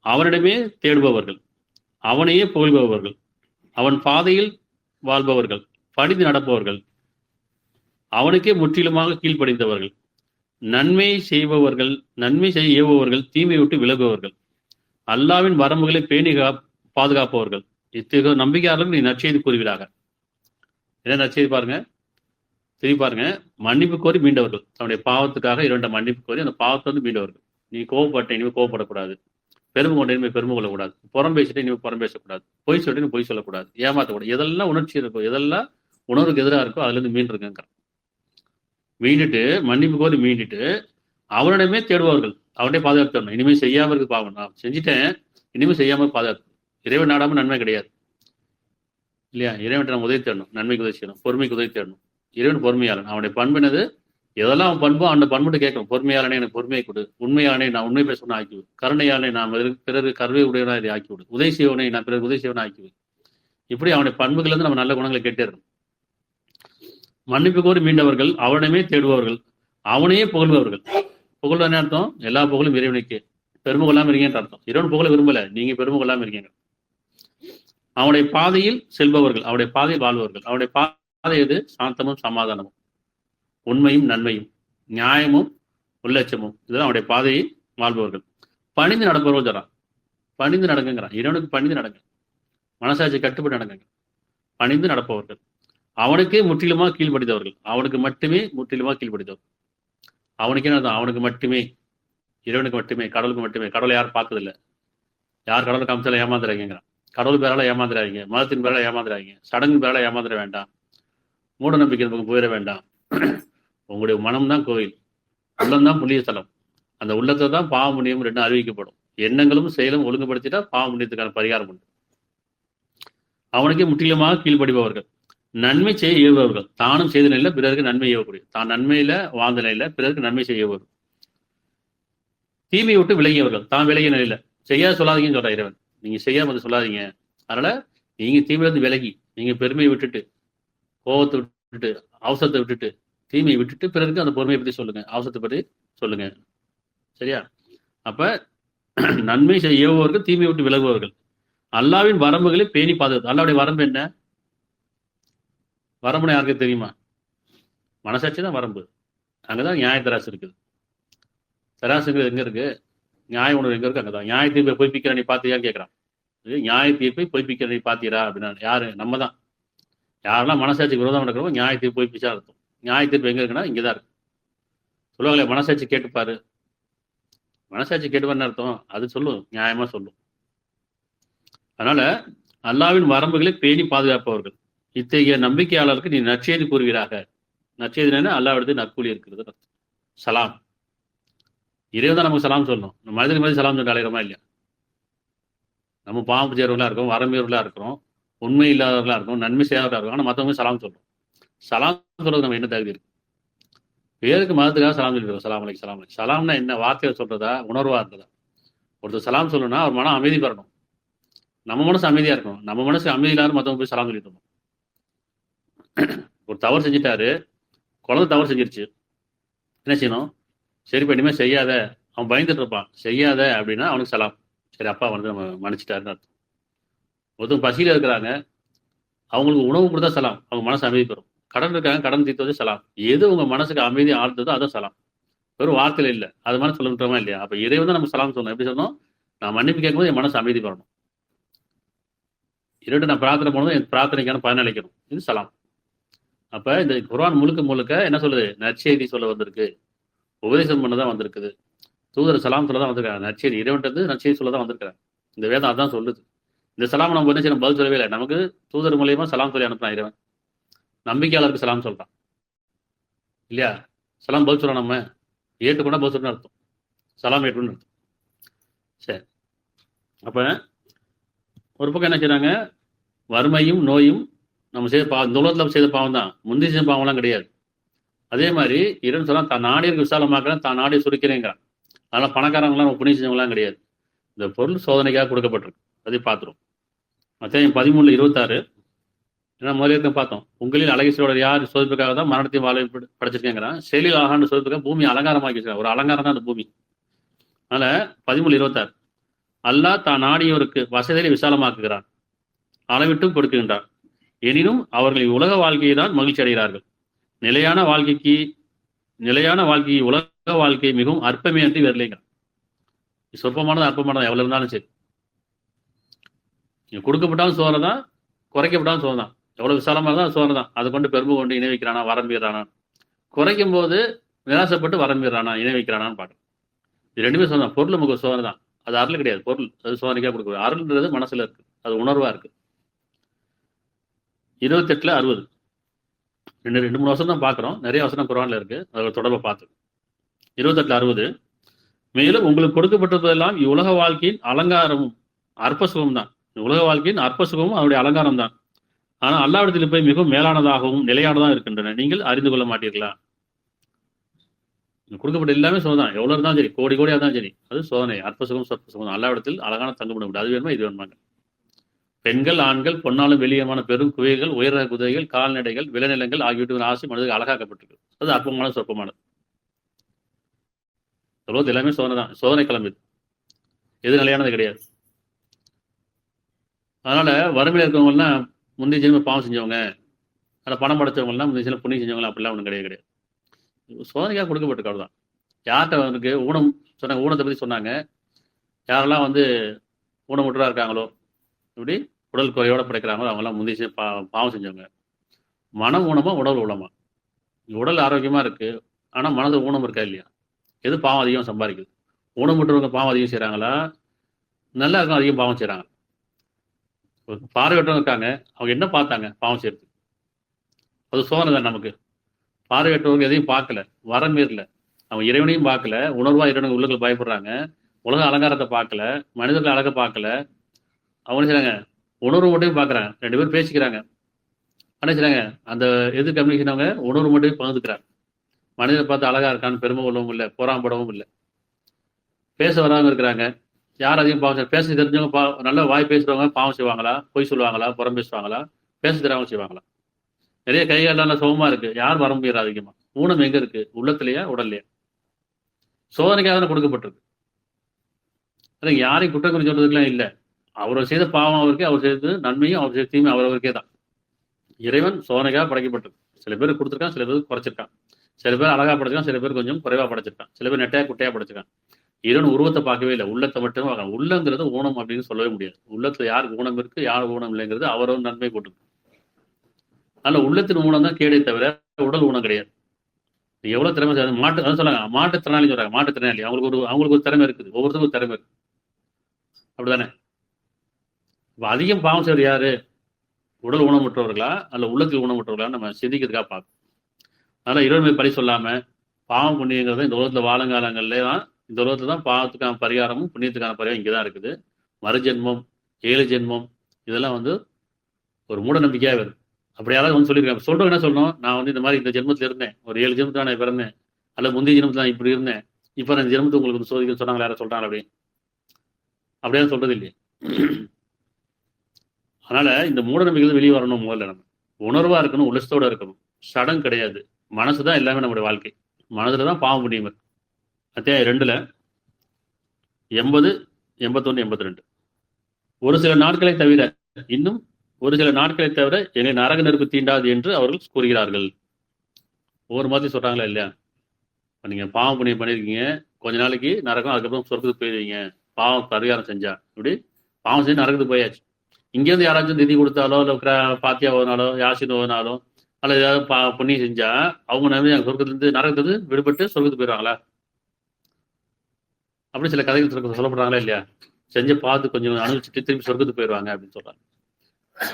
அவனிடமே தேடுபவர்கள், அவனையே புகழ்பவர்கள், அவன் பாதையில் வாழ்பவர்கள், பணிந்து நடப்பவர்கள், அவனுக்கே முற்றிலுமாக கீழ்ப்படிந்தவர்கள், நன்மை செய்பவர்கள், நன்மை செய்ய ஏவுபவர்கள், தீமை விட்டு விலகுபவர்கள், அல்லாவின் வரம்புகளை பேணி பாதுகாப்பவர்கள், இத்தகைய நம்பிக்கையாளர்கள் நீ நற்செய்தி கூறுகிறாக. என்ன நற்செய்தி பாருங்க, திரும்பி பாருங்க. மன்னிப்பு கோரி மீண்டவர்கள், தன்னுடைய பாவத்துக்காக இரண்ட மன்னிப்பு கோரி அந்த பாவத்தை வந்து மீண்டவர்கள். நீ கோவப்பட்ட இனிமேல் கோவப்படக்கூடாது, பெருமை கொண்ட இனிமேல் பெருமை கொள்ளக்கூடாது, புறம் பேசிட்டு இனிமேல் புறம் பேசக்கூடாது, பொய் சொல்லிட்டு பொய் சொல்லக்கூடாது, ஏமாற்றக்கூடாது. எதெல்லாம் உணர்ச்சி இருக்கோ, எதெல்லாம் உணர்வுக்கு எதிராக இருக்கோ அதுல இருந்து மீண்டுருக்குங்க. மீண்டுட்டு மன்னிப்பு கோரி மீண்டுட்டு அவனிடமே தேடுவார்கள், அவனே பாதுகாப்பு தரணும். இனிமேல் செய்யாம இருக்கு பாவம், நான் செஞ்சுட்டேன், இனிமேல் செய்யாம பாதுகாப்பு. இறைவன் நாடாம நன்மை கிடையாது இல்லையா? இறைவன் நம்ம உதவி தேடணும், நன்மைக்கு உதவி செய்யணும், பொறுமைக்கு உதவி தேடணும். இறைவன் பொறுமையாளன், அவனுடைய பண்பினது எதெல்லாம் அவன் பண்போ அந்த பண்புட்டு கேட்கணும். பொறுமையாளனே எனக்கு பொறுமையை கொடு, உண்மையாளனை நான் உண்மை பேசணும் ஆக்கிவிடு, கருணையாளனை நான் பிறகு கருவை உடையவனா இதை ஆக்கிவிடு, உதவி செய்வனை நான் பிறகு உதவி செய்வனா ஆக்கிவிடு. இப்படி அவனுடைய பண்புகள் இருந்து நம்ம நல்ல குணங்களை கேட்டே இருக்கணும். மன்னிப்பு கோரி மீண்டவர்கள், அவனமே தேடுபவர்கள், அவனையே புகழ்பவர்கள். புகழ்வன அர்த்தம் எல்லா புகழும் இறைவனுக்கு, பெருமை கொள்ளாம இருக்கீங்கன்ற அர்த்தம். இறைவன் புகழ விரும்பல, நீங்க பெருமை கொள்ளாம இருக்கீங்க. அவனுடைய பாதையில் செல்பவர்கள், அவருடைய பாதையில் வாழ்பவர்கள். அவருடைய பாதை எது? சாந்தமும் சமாதானமும், உண்மையும் நன்மையும், நியாயமும் உள்ளட்சமும், இதெல்லாம் அவருடைய பாதையை வாழ்பவர்கள். பணிந்து நடப்பவர்கள் தரான், பணிந்து நடக்குங்கிறான். இறைவனுக்கு பணிந்து நடங்க, மனசாட்சி கட்டுப்பட்டு நடங்க, பணிந்து நடப்பவர்கள், அவனுக்கே முற்றிலுமாக கீழ்படித்தவர்கள், அவனுக்கு மட்டுமே முற்றிலுமாக கீழ்படித்தவர்கள். அவனுக்கே நடந்தோம், அவனுக்கு மட்டுமே, இறைவனுக்கு மட்டுமே, கடவுளுக்கு மட்டுமே. கடவுளை யாரும் பார்த்ததில்லை, யார் கடவுளுக்கு அம்சல ஏமாந்துறாங்கிறான். கடவுள் பேரால ஏமாந்துறாங்க, மதத்தின் பேரால ஏமாந்துறாங்க, சடங்கு பேரால ஏமாந்துட வேண்டாம், மூட நம்பிக்கை பக்கம் போயிட வேண்டாம். உங்களுடைய மனம்தான் கோயில், உள்ளம்தான் புண்ணிய ஸ்தலம். அந்த உள்ளத்தை தான் பாவ புண்ணியம் ரெண்டும் அறிவிக்கப்படும். எண்ணங்களும் செயலும் ஒழுங்குபடுத்திட்டா பாவ புண்ணியத்துக்கான பரிகாரம் உண்டு. அவனுக்கே முற்றிலுமாக கீழ்படிபவர்கள், நன்மை செய்ய ஏவுபவர்கள், தானும் செய்த நிலையில பிறருக்கு நன்மை ஏவக்கூடிய, தான் நன்மையில வாழ்ந்த நிலையில பிறருக்கு நன்மை செய்யவர்கள். தீமையை விட்டு விலகியவர்கள், தான் விலகிய நிலையில. செய்யாத சொல்லாதீங்கன்னு சொல்ற இறைவன், நீங்க செய்யாம வந்து சொல்லாதீங்க. அதனால நீங்க தீமையிலிருந்து விலகி, நீங்க பெருமையை விட்டுட்டு, கோபத்தை விட்டுட்டு, அவசரத்தை விட்டுட்டு, தீமையை விட்டுட்டு பிறருக்கு அந்த பொறுமையை பற்றி சொல்லுங்க, அவசரத்தை பற்றி சொல்லுங்க. சரியா? அப்ப நன்மை செய்ய ஏவுபவர்கள், தீமையை விட்டு விலகுபவர்கள், அல்லாவின் வரம்புகளை பேணி பாதுகாத்து. அல்லாவுடைய வரம்பு என்ன? வரம்புனா யாருக்கு தெரியுமா? மனசாட்சி தான் வரம்பு. அங்கதான் நியாய தராசு இருக்குது. தராசுங்கிறது எங்க இருக்கு? நியாய உணர்வு எங்க இருக்கு? அங்கதான். நியாய தீர்ப்பை பொய்ப்பிக்கிற நீ பாத்தியான்னு கேட்கறான். நியாய தீர்ப்பை பொய்ப்பிக்கிற நீ பாத்தீரா அப்படின்னா யாரு? நம்ம தான். யாரெல்லாம் மனசாட்சிக்கு விரோதம் நடக்கிறோமோ நியாய தீர்ப்பு பொய்ப்பிச்சா அர்த்தம். நியாய தீர்ப்பு எங்க இருக்குன்னா இங்கதான் இருக்கு. சொல்லுவாங்களே மனசாட்சி கேட்டுப்பாரு, மனசாட்சி கேட்டுப்பாருன்னு அர்த்தம். அது சொல்லும், நியாயமா சொல்லும். அதனால அல்லாவின் வரம்புகளை பேணி பாதுகாப்பவர்கள், இத்தகைய நம்பிக்கையாளருக்கு நீ நற்செய்தி கூறுவீராக. நற்செய்தினா அல்லாவிடத்து நற்கூலி இருக்கிறது. சலாம், இறைவன் தான் நமக்கு சலாம் சொல்லணும். மனிதனுக்கு மாதிரி சலாம் சொல்ல அலைகிறோமா இல்லையா? நம்ம பாவம் செய்யறவர்களா இருக்கோம், வரம்பீர்களா இருக்கிறோம், உண்மை இல்லாதவர்களா இருக்கும், நன்மை செய்யாதவர்களா இருக்கும். ஆனால் மற்றவங்க சலாம் சொல்றோம். சலாம் சொல்றது நம்ம என்ன தகுதி இருக்கு? பேருக்கு மதத்துக்காக சலாம் சொல்லிடுவோம். சலாம் அலைக்கு, சலாம் அலைக்கு. சலாம்னா என்ன? வார்த்தையை சொல்றதா, உணர்வா இருந்ததா? ஒருத்தர் சலாம் சொல்லணும்னா அவர் மனம் அமைதி பெறணும். நம்ம மனசு அமைதியா இருக்கணும். நம்ம மனசு அமைதி இல்லாத மற்றவங்க போய் சலாம் சொல்லிட்டு இருந்தோம். ஒரு தவறு செஞ்சுட்டாரு, குழந்தை தவறு செஞ்சிருச்சு, என்ன செய்யணும்? சரி இனிமே செய்யாத, அவன் பயந்துட்டு இருப்பான், செய்யாத அப்படின்னா அவனுக்கு சலாம். சரி அப்பா வந்து நம்ம மன்னிச்சிட்டாருன்னு அர்த்தம். ஒருத்தவங்க பசியில இருக்கிறாங்க, அவங்களுக்கு உணவு கொடுத்தா சலாம், அவங்க மனசு அமைதி பெறும். கடன் இருக்காங்க, கடன் தீர்த்தது சலாம். எது உங்க மனசுக்கு அமைதி ஆழ்ந்ததோ அதான் சலாம். வெறும் வார்த்தையில இல்லை, அது மாதிரி சொல்லிட்டோமா இல்லையா? அப்ப இறைவன் தான் நம்ம சலாம் சொல்லணும். எப்படி சொன்னோம்? நான் மன்னிப்பு கேட்கும்போது என் மனசு அமைதி பெறணும். இரண்டு நான் பிரார்த்தனை பண்ணும்போது என் பிரார்த்தனைக்கான பயன் அளிக்கணும். இது சலாம். அப்ப இந்த குர்ஆன் முழுக்க முழுக்க என்ன சொல்லுது? நற்செய்தி சொல்ல வந்திருக்கு, உபதேசம் பண்ணதான் வந்திருக்குது. தூதர் சலாம் சொல்ல தான் வந்திருக்காங்க. நற்செய்தி இறைவன்றது நற்செய்தி சொல்ல தான் வந்திருக்காங்க. இந்த வேதம் அதான் சொல்லுது. இந்த சலாம் நம்ம என்ன செய்யணும்? பதில் சொல்லவே இல்லை. நமக்கு தூதர் மூலியமா சலாம் சொல்லி அனுப்புறான் இறைவன். நம்பிக்கையாளருக்கு சலாம் சொல்றான் இல்லையா? சலாம் பதில் சொல்றோம், நம்ம ஏற்றுக்கொண்டா பதில் சொல்லணும்னு அர்த்தம். சலாம் ஏற்றுன்னு அர்த்தம். சரி, அப்ப ஒரு பக்கம் என்ன செய்றாங்க? வறுமையும் நோயும் நம்ம செய்த பாவம், இந்த உலகத்தில் செய்த பாவம் தான். முந்தி செய்த பாவம்லாம் கிடையாது. அதே மாதிரி இறைவன் சொன்னா தான் நாடியருக்கு விசாலமாக்குறேன், தான் நாடியை சுருக்கிறேங்கிறான். அதனால பணக்காரங்களாம் நம்ம புண்ணியம் செஞ்சவங்களாம் கிடையாது. இந்த பொருள் சோதனைக்காக கொடுக்கப்பட்டிருக்கு. அதை பார்த்துரும். மத்தேயு 13:26 ஏன்னா முதல்ல பார்த்தோம். உங்களில் அழகிசோடர் யார் சோதிப்புக்காக தான் மரணத்தையும் வாழ படைச்சிருக்கேங்கிறான். செயலில் ஆகான்னு சோதிப்புக்காக பூமி அலங்காரமாக்கி வச்சிருக்கான். ஒரு அலங்காரம் தான் அந்த பூமி. அதனால 13:26 அல்லாஹ் தான் நாடியோருக்கு வசதியை விசாலமாக்குகிறான், அளவிட்டும் கொடுக்குகின்றார். எனினும் அவர்களின் உலக வாழ்க்கையை தான் மகிழ்ச்சி அடைகிறார்கள். நிலையான வாழ்க்கையை உலக வாழ்க்கை மிகவும் அற்பமே என்று வரலைங்க. சொற்பமானது அற்பமானது எவ்வளவு இருந்தாலும் சரி, கொடுக்கப்பட்டாலும் சோறு தான், குறைக்கப்பட்டாலும் சோறு தான். எவ்வளவு விசாலமாக இருந்தால் சோறு தான். அதை கொண்டு பெருமை கொண்டு இணை வைக்கிறானா, வரம்பீறானா, குறைக்கும் போது நிராசப்பட்டு வரம்பீறானா, இணை வைக்கிறானான்னு பாட்டு. இது ரெண்டுமே சொன்னா பொருள் நமக்கு சோதனை தான். அது அருள் கிடையாது, பொருள் அது சோதனைக்காக கொடுக்குறது. அருள்ன்றது மனசுல இருக்கு, அது உணர்வா இருக்கு. 28:60 ரெண்டு மூணு வருஷம் தான் பார்க்குறோம். நிறைய வசனம் குர்ஆன்ல இருக்கு, அதோட தொடர்பை பார்த்து. 28:60 மேலும் உங்களுக்கு கொடுக்கப்பட்டதெல்லாம் இவ்வுலக வாழ்க்கையின் அலங்காரமும் அற்பசுகம் தான். உலக வாழ்க்கையின் அற்பசுகமும் அவருடைய அலங்காரம் தான். ஆனால் அல்லாஹ்விடத்தில் போய் மிகவும் மேலானதாகவும் நிலையானதாக இருக்கின்றன. நீங்கள் அறிந்து கொள்ள மாட்டீர்களா? கொடுக்கப்பட்ட எல்லாமே சோதனை, எவ்வளவு இருந்தாலும் சரி, கோடி கோடியாக தான் சரி, அது சோதனை. அற்பசுகம் சொற்பசுகம் அல்லாஹ்விடத்தில் அழகான தங்கப்பட முடியும். அது வேணுமா இது வேணுமாங்க. பெண்கள் ஆண்கள் பொன்னாலும் வெளியமான பெரும் குவைகள், உயர குதிரைகள், கால்நடைகள், விளைநிலங்கள் ஆகியவற்றின் ஆசை மனதுக்கு அழகாக்கப்பட்டிருக்கு. அது அற்பமானது சொற்பமானது. சொல்வது எல்லாமே சோதனை தான். சோதனை கிளம்பு எது நிலையானது கிடையாது. அதனால வறுமையில் இருக்கவங்கலாம் முந்தைய ஜென்ம பாவம் செஞ்சவங்க, அதில் பணம் படைச்சவங்கலாம் முந்தைய ஜென்ம புண்ணியம் செஞ்சவங்களாம் அப்படிலாம் ஒன்றும் கிடையாது. சோதனைக்காக கொடுக்கப்பட்டிருக்காரு தான். யார்கிட்ட அவனுக்கு ஊனம் சொன்னாங்க, ஊனத்தை பற்றி சொன்னாங்க. யாரெல்லாம் ஊனமுற்றா இருக்காங்களோ, இப்படி உடல் குறையோட படைக்கிறாங்களோ அவங்களாம் முந்தைய பாவம் செஞ்சவங்க. மனம் ஊனமா உடல் ஊனமா? உடல் ஆரோக்கியமா இருக்கு, ஆனால் மனது ஊனம் இருக்கா இல்லையா? எது பாவம் அதிகம் சம்பாதிக்குது? ஊனமுற்றவங்க பாவம் அதிகம் செய்கிறாங்களா, நல்லா இருக்கும் அதிகம் பாவம் செய்கிறாங்க? பார்வையற்றவங்க இருக்காங்க, அவங்க என்ன பார்த்தாங்க பாவம் செய்யறது? அது சோதனை தான் நமக்கு. பார்வையற்றவங்க எதையும் பார்க்கல, வரமீறல, அவங்க இறைவனையும் பார்க்கல, உணர்வா இறைவனுக்கு உள்ளுக்குள் பயப்படுறாங்க, உலக அலங்காரத்தை பார்க்கல, மனிதர்கள் அழகை பார்க்கல. அவங்க செய்றாங்க, உணர்வு மட்டும் பார்க்குறாங்க. 2 பேர் பேசிக்கிறாங்க, என்ன செய்றாங்க, அந்த எது கம்யூனிகேஷன் அவங்க உணர்வு மட்டும் பகிர்ந்துக்கிறாங்க. மனிதனை பார்த்து அழகா இருக்கான்னு பெருமை கொள்ளவும் இல்லை, போராம்படவும் இல்லை. பேச வராங்க இருக்கிறாங்க, யார் அதிகம் பாவம் பேச தெரிஞ்சவங்க நல்லா வாய் பேசுறவங்க பாவம் செய்வாங்களா, பொய் சொல்லுவாங்களா, புறம் பேசுவாங்களா, பேச தெரியாம செய்வாங்களா? நிறைய கைகாலெல்லாம் சுகமா இருக்கு, யார் வர முடியாது அதிகமா? ஊனம் எங்க இருக்கு, உள்ளத்திலேயா உடல்லையா? சோதனைக்காக தானே கொடுக்கப்பட்டிருக்கு. அது யாரையும் குற்றம் குறி சொல்றதுக்கெல்லாம் இல்லை. அவர் செய்த பாவம் அவருக்கு, அவர் செய்தது நன்மையும் அவர் செய்த தீமை அவரவருக்கே தான். இறைவன் சோதனைக்காக படைக்கப்பட்டிருக்கு. சில பேர் கொடுத்துருக்கான், சில பேர் குறைச்சிருக்கான். சில பேர் அழகா படைச்சிருக்கான், சில பேர் கொஞ்சம் குறைவா படைச்சிருக்கான். சில பேர் நெட்டையா குட்டையா படைச்சிருக்கான். இறைவன் உருவத்தை பார்க்கவே இல்லை, உள்ளத்தை மட்டுமே பார்க்கலாம். உள்ளங்கிறது ஊனம் அப்படின்னு சொல்லவே முடியாது. உள்ளத்துல யாருக்கு ஊனம் இருக்கு, யார் ஊனம் இல்லைங்கிறது அவரவர் நன்மை போட்டு. அதனால உள்ளத்தின் ஊனம் தான் கேடே தவிர உடல் ஊனம் கிடையாது. எவ்வளவு திறமை மாட்டு அதான் சொல்லாங்க, மாட்டுத்திறனாளி சொல்றாங்க. மாட்டுத்திறனாளி அவங்களுக்கு ஒரு திறமை இருக்குது, ஒவ்வொருத்தருக்கும் ஒரு திறமை இருக்கு, அப்படிதானே? இப்ப அதிகம் பாவம் செய்வது யாரு? உடல் ஊனமுற்றவர்களா அல்ல உள்ளத்தில் ஊனமுற்றவர்களா நம்ம சிந்திக்கிறதுக்காக பார்க்கணும். அதனால இறைவன் மீது பழி சொல்லாம பாவம் புண்ணியங்கிறத இந்த உலகத்துல வாழுங்காலங்கள்ல தான், இந்த உலகத்துல தான் பாவத்துக்கான பரிகாரமும் புண்ணியத்துக்கான பரிகாரம் இங்கதான் இருக்குது. மறுஜென்மம், 7 ஜென்மம் இதெல்லாம் ஒரு மூட நம்பிக்கையா வருது. அப்படி யாராவது சொல்லியிருக்காங்க, சொல்றவங்க என்ன சொல்லணும், நான் இந்த மாதிரி இந்த ஜென்மத்துல இருந்தேன், ஒரு 7 ஜென்மத்துல நான் பிறந்தேன், அல்ல முந்தைய ஜென்மத்துல நான் இப்படி இருந்தேன், இப்ப நான் ஜென்மத்தை உங்களுக்கு சோதிக்க சொன்னாங்க, யாரும் சொல்றாங்க அப்படின்னு? அப்படியே சொல்றது இல்லையே. அதனால இந்த மூட நம்பிக்கை வெளியே வரணும். முதல்ல நம்ம உணர்வா இருக்கணும், உலகத்தோட இருக்கணும். சடம் கிடையாது, மனசுதான் எல்லாமே நம்முடைய வாழ்க்கை. மனதுலதான் பாவம் புண்ணியம் இருக்கு. அத்தியாயம் 2ல 80, 81, 82 ஒரு சில நாட்களை தவிர இன்னும் ஒரு சில நாட்களை தவிர என்னை நரக நெருப்பு தீண்டாது என்று அவர்கள் கூறுகிறார்கள். ஒவ்வொரு மாதிரி சொல்றாங்களா இல்லையா? நீங்க பாவம் புண்ணியம் பண்ணிருக்கீங்க, கொஞ்ச நாளைக்கு நரகம், அதுக்கப்புறம் சொர்க்கத்துக்கு போயிருவீங்க பாவம் பரிகாரம் செஞ்சா. இப்படி பாவம் செஞ்சு நரகத்துக்கு போயாச்சு. இங்கேருந்து யாராச்சும் நிதி கொடுத்தாலோ, இல்லை பாத்தியா ஓனாலோ, யாசின் ஓனாலோ, அல்லது ஏதாவது புண்ணியம் செஞ்சா அவங்க சொர்க்கத்துலேருந்து நரகத்துலேருந்து விடுபட்டு சொர்க்கத்துக்கு போயிடுவாங்களா? அப்படி சில கதைகள் சொல்லப்படுறாங்களா இல்லையா? செஞ்ச பார்த்து கொஞ்சம் அனுபவிச்சுட்டு திரும்பி சொர்க்கத்துக்கு போயிடுவாங்க அப்படின்னு சொல்றாங்க.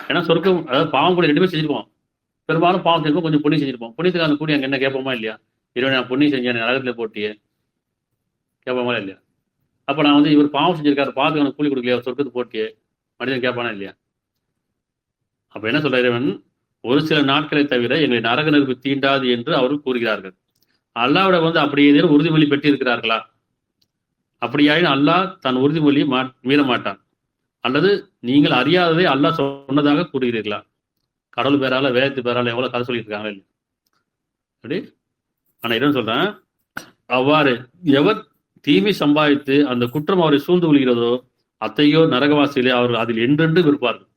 ஏன்னா சொர்க்கம், அதாவது பாவம் கூட 2 பேரும் செஞ்சிருப்போம். பெரும்பாலும் பாவம் செஞ்சிருப்போம், கொஞ்சம் புண்ணியம் செஞ்சிருப்போம். புண்ணியத்துக்கான கூடி அங்கே என்ன கேட்போமா இல்லையா? இறைவன் நான் புண்ணியம் செஞ்சேன், நரகத்தில் போட்டியே கேட்போமா இல்லையா? அப்போ நான் இவர் பாவம் செஞ்சிருக்காரு, பார்த்து கூலி கொடுக்கலையா, சொர்க்கத்துக்கு போட்டியே மனிதன் கேட்பானா இல்லையா? அப்ப என்ன சொல்ற இறைவன், ஒரு சில நாட்களை தவிர எங்களை நரக நெருப்பு தீண்டாது என்று அவர்கள் கூறுகிறார்கள். அல்லாஹ்விட அப்படி ஏதேனும் உறுதிமொழி பெற்றிருக்கிறார்களா? அப்படியாயின் அல்லாஹ் தன் உறுதிமொழியை மீற மாட்டான். அல்லது நீங்கள் அறியாததை அல்லாஹ் சொன்னதாக கூறுகிறீர்களா? கடவுள் பேரால வேதத்து பேரால எவ்வளவு கதை சொல்லிட்டு இருக்காங்க இல்லையா? அப்படி ஆனா என்ன சொல்றேன், அவ்வாறு எவர் தீமை சம்பாதித்து அந்த குற்றம் அவரை சூழ்ந்து கொள்கிறதோ அத்தையோ நரகவாசியிலே அவர்கள் அதில் என்றென்று இருப்பார்கள்.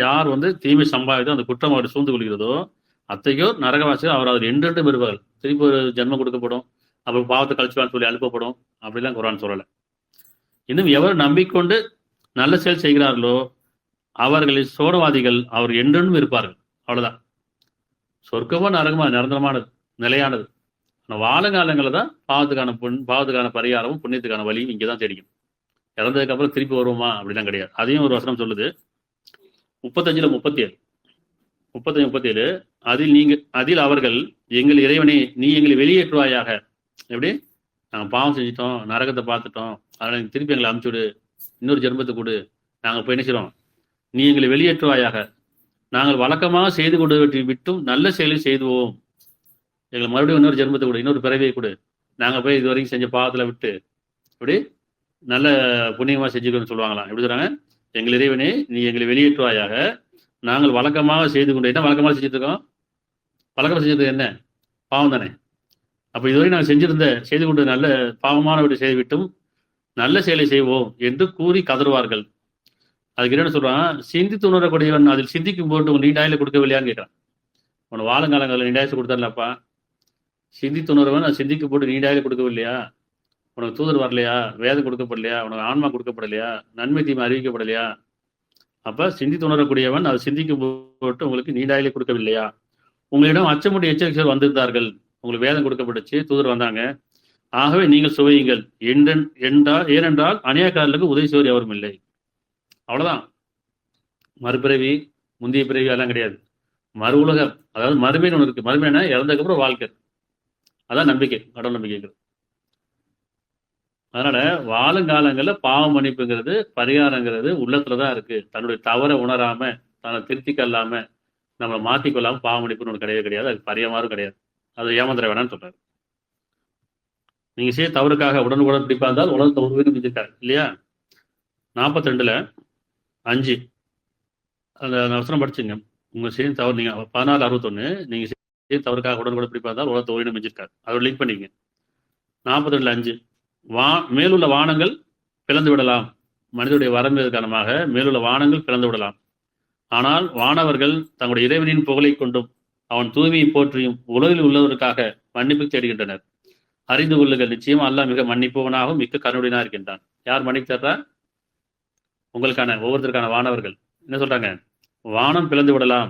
யார் தீமை சம்பாதித்து அந்த குற்றம் அவரை சூழ்ந்து கொள்கிறதோ அத்தையோ நரகவாசியோ அவர் அதில் என்றென்று இருப்பார்கள். திருப்பி ஒரு ஜென்மம் கொடுக்கப்படும், அப்புறம் பாவத்தை கழிச்சுவான்னு சொல்லி அனுப்பப்படும். அப்படிலாம் குர்ஆன் சொல்லலை. இன்னும் எவர் நம்பிக்கொண்டு நல்ல செயல் செய்கிறார்களோ அவர்களின் சோடவாதிகள் அவர் என்றென்றும் இருப்பார்கள். அவ்வளவுதான். சொர்க்கமா நரகமா நிரந்தரமானது, நிலையானது. ஆனால் வாழங்காலங்களில் தான் பாவத்துக்கான பரிகாரமும் புண்ணியத்துக்கான வழியும் இங்கேதான் தெரியும். இறந்ததுக்கு அப்புறம் திருப்பி வருவோமா அப்படிலாம் கிடையாது. அதையும் ஒரு வசனம் சொல்லுது, 35-37 அதில் அவர்கள் எங்கள் இறைவனே நீ எங்களை வெளியேற்றுவாயாக. எப்படி நாங்கள் பாவம் செஞ்சிட்டோம், நரகத்தை பார்த்துட்டோம், அதனால் திருப்பி எங்களை அமுச்சுடு, இன்னொரு ஜென்மத்தை கொடு, நாங்கள் போய் நினைச்சிடும், நீ எங்களை வெளியேற்றுவாயாக. நாங்கள் வழக்கமாக செய்து கொண்டு விட்டும் நல்ல செயலை செய்துவோம், எங்களை மறுபடியும் இன்னொரு ஜென்மத்தை கொடு, இன்னொரு பிறவியை கொடு, நாங்கள் போய் இது வரைக்கும் செஞ்ச பாவத்தில் விட்டு இப்படி நல்ல புண்ணியமாக செஞ்சுக்கணும்னு சொல்லுவாங்களாம். எப்படி சொல்றாங்க, எங்கள் இறைவனே நீ எங்களை வெளியேற்றுவாயாக, நாங்கள் வழக்கமாக செய்து கொண்டு. என்ன வழக்கமாக செஞ்சுட்டு இருக்கோம்? வழக்கமாக செஞ்சது என்ன? பாவம் தானே. அப்போ இதுவரை நாங்கள் செய்து கொண்டு நல்ல பாவமானவற்றை செய்துவிட்டும் நல்ல செயலை செய்வோம் என்று கூறி கதறுவார்கள். அதுக்கு என்ன சொல்றான், சிந்தித்து உணரக்கூடியவன் அதில் சிந்திக்கும் போட்டு உன் நீண்டாயில கொடுக்கவில்லையான்னு கேட்கிறான். உன் வாழுங்காலங்களில் நீண்டாயில கொடுத்தாருலப்பா, சிந்தித்து உணர்வன் அது சிந்திக்க போட்டு நீண்டாயில கொடுக்கவில்லையா? உனக்கு தூதர் வரலையா? வேதம் கொடுக்கப்படலையா? உனக்கு ஆன்மா கொடுக்கப்படலையா? நன்மை தீமை அறிவிக்கப்படலையா? அப்ப சிந்தித்து உணரக்கூடியவன் அது சிந்திக்கும் போட்டு உங்களுக்கு நீண்டாயிலே கொடுக்கவில்லையா? உங்களிடம் அச்சமுடைய எச்சரிக்கைகள் வந்திருந்தார்கள், உங்களுக்கு வேதம் கொடுக்கப்பட்டுச்சு, தூதர் வந்தாங்க, ஆகவே நீங்கள் சுவையுங்கள் ஏனென்றால் அநியாயக்காரர்களுக்கு உதவி செய்வது எவரும் இல்லை. அவ்வளவுதான். மறுபிறவி, முந்தைய பிறவி எல்லாம் கிடையாது. மறு உலகம், அதாவது மறுமைன்னு ஒன்று இருக்கு. மறுமைன்னா இறந்ததுக்கு அப்புறம் வாழ்க்கை. அதான் நம்பிக்கை, கடவுள் நம்பிக்கைங்கிறது. அதனால வாழுங்காலங்களில் பாவ மன்னிப்புங்கிறது, பரிகாரங்கிறது உள்ளத்துலதான் இருக்கு. தன்னுடைய தவறை உணராம, தன்னை திருத்திக்கல்லாம, நம்மளை மாற்றிக்கொள்ளாம பாவ மன்னிப்புன்னு ஒன்று கிடையவே கிடையாது. அது பரியமாறும் கிடையாது. அது ஏமாந்துட வேணாம்னு சொல்றாரு. நீங்க செய்ய தவறுக்காக உடனுக்குடன் பிடிப்பா இருந்தால் உலகத்தை ஒரு வீடு மிஞ்சிருக்காரு இல்லையா? 42:5 அந்த அவசரம் படிச்சுங்க. உங்க செய்ய தவறு, நீங்க 14:61 நீங்க செய்ய தவறுக்காக உடனுக்குடன் பிடிப்பா இருந்தால் உலகத்தை ஒரு வீடு மிஞ்சிருக்காரு. அதோட லிங்க் பண்ணிங்க. 42:5 மேலுள்ள வானங்கள் பிளந்து விடலாம். மனிதனுடைய வரம்பு காரணமாக மேலுள்ள வானங்கள் பிளந்து விடலாம். ஆனால் வானவர்கள் தங்களுடைய இறைவனின் புகழை கொண்டும் அவன் தூய்மையை போற்றியும் உலகில் உள்ளவருக்காக மன்னிப்பு தேடுகின்றனர். அறிந்து கொள்ளுங்கள், நிச்சயமா அல்லாஹ் மிக மன்னிப்பவனாகவும் மிக்க கருணையா இருக்கின்றான். யார் மன்னிப்பு தர்றா? உங்களுக்கான ஒவ்வொருத்தருக்கான வானவர்கள் என்ன சொல்றாங்க? வானம் பிளந்து விடலாம்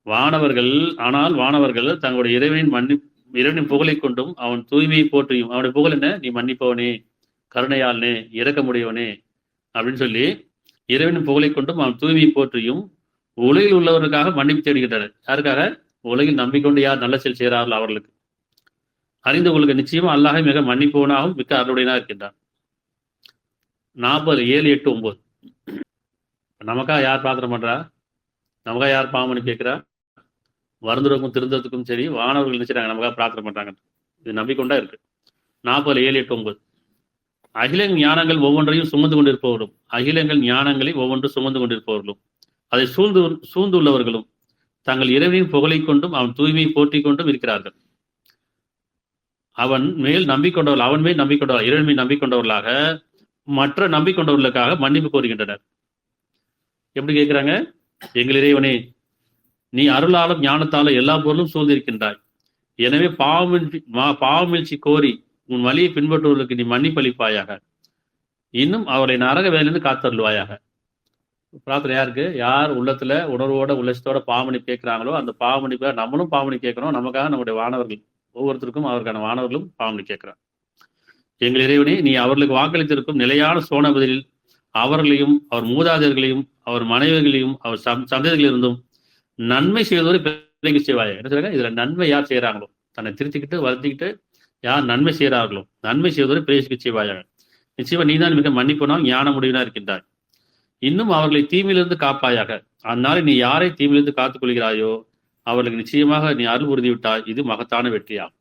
வானவர்கள், ஆனால் வானவர்கள் தங்களுடைய இறைவனின் புகழை கொண்டும் அவன் தூய்மையை போற்றியும், அவனுடைய புகழ் என்ன? நீ மன்னிப்பவனே, கருணையாளனே, இரக்கமுடையவனே அப்படின்னு சொல்லி இறைவனின் புகழை கொண்டும் அவன் தூய்மையை போற்றியும் உலகில் உள்ளவருக்காக மன்னிப்பு தேடுகின்றனர். யாருக்காக? உலகில் நம்பிக்கொண்டு யார் நல்ல செயல் செய்கிறார்கள் அவர்களுக்கு. அறிந்து கொள்ளுங்க, நிச்சயமா அல்லாஹ் மிக மன்னிப்பவனாகவும் மிக்க அருளுடையனா இருக்கின்றான். 40, 7, 8, 9 நமக்கா யார் பிரார்த்தனை பண்றா? நமக்கா யார் பாவமணி கேட்கிறா? வருந்துறதுக்கும் திருந்ததுக்கும் சரி வானவர்கள் நினைச்சாங்க நமக்காக பிரார்த்தனை பண்றாங்க. இது நம்பிக்கொண்டா இருக்கு. 40, 7, 8, 9 அகிலங்கள் ஞானங்கள் ஒவ்வொன்றையும் சுமந்து கொண்டிருப்பவர்களும், அகிலங்கள் ஞானங்களை ஒவ்வொன்று சுமந்து கொண்டிருப்பவர்களும், அதை சூழ்ந்துள்ளவர்களும் தங்கள் இறைவனின் புகழை கொண்டும் அவன் தூய்மையை போற்றி கொண்டும் இருக்கிறார்கள். அவன் மேல் நம்பிக்கொண்டவர்கள், இறைவன் மேல் நம்பிக்கொண்டவர்களாக மற்ற நம்பிக்கொண்டவர்களுக்காக மன்னிப்பு கோருகின்றனர். எப்படி கேட்கிறாங்க? எங்கள் இறைவனே, நீ அருளாலும் ஞானத்தாலும் எல்லா பொருளும் சூழ்ந்திருக்கின்றாய். எனவே பாவமீழ்ச்சி கோரி உன் வழியை பின்பற்றுவதற்கு நீ மன்னிப்பளிப்பாயாக. இன்னும் அவரை நரக வேலையிலிருந்து காத்தருள்வாயாக. பிரார்த்தனை யாருக்கு? யார் உள்ளத்துல உணர்வோட உள்ளத்தோட பாவமணி கேட்கிறாங்களோ அந்த பாவமணிப்ப நம்மளும் பாவமணி கேட்கிறோம். நமக்காக நம்முடைய வானவர்கள் ஒவ்வொருத்தருக்கும் அவருக்கான வானவர்களும் பாவமணி கேட்கிறார். எங்கள் இறைவனே, நீ அவர்களுக்கு வாக்களித்திருக்கும் நிலையான சோன பதிலில் அவர்களையும் அவர் மூதாதையர்களையும் அவர் மனைவிகளையும் அவர் சந்ததிகளிலிருந்தும் நன்மை செய்வதோடு பிறகு செய்வாயா. என்ன சொல்றாங்க? இதுல நன்மை யார் செய்யறாங்களோ, தன்னை திருத்திக்கிட்டு வருத்திக்கிட்டு யார் நன்மை செய்கிறார்களோ நன்மை செய்வதோடு பிரேசிக்க செய்வாயாக. நிச்சயமா நீதான் மிக மன்னிப்பனால் ஞான முடிவினா இருக்கின்றாய். இன்னும் அவர்களை தீமையிலிருந்து காப்பாயாக. அந்நாளில் நீ யாரை தீமையிலிருந்து காத்துக் கொள்கிறாயோ அவர்களுக்கு நிச்சயமாக நீ அருள் உறுதி விட்டாய், இது மகத்தான வெற்றியாகும்.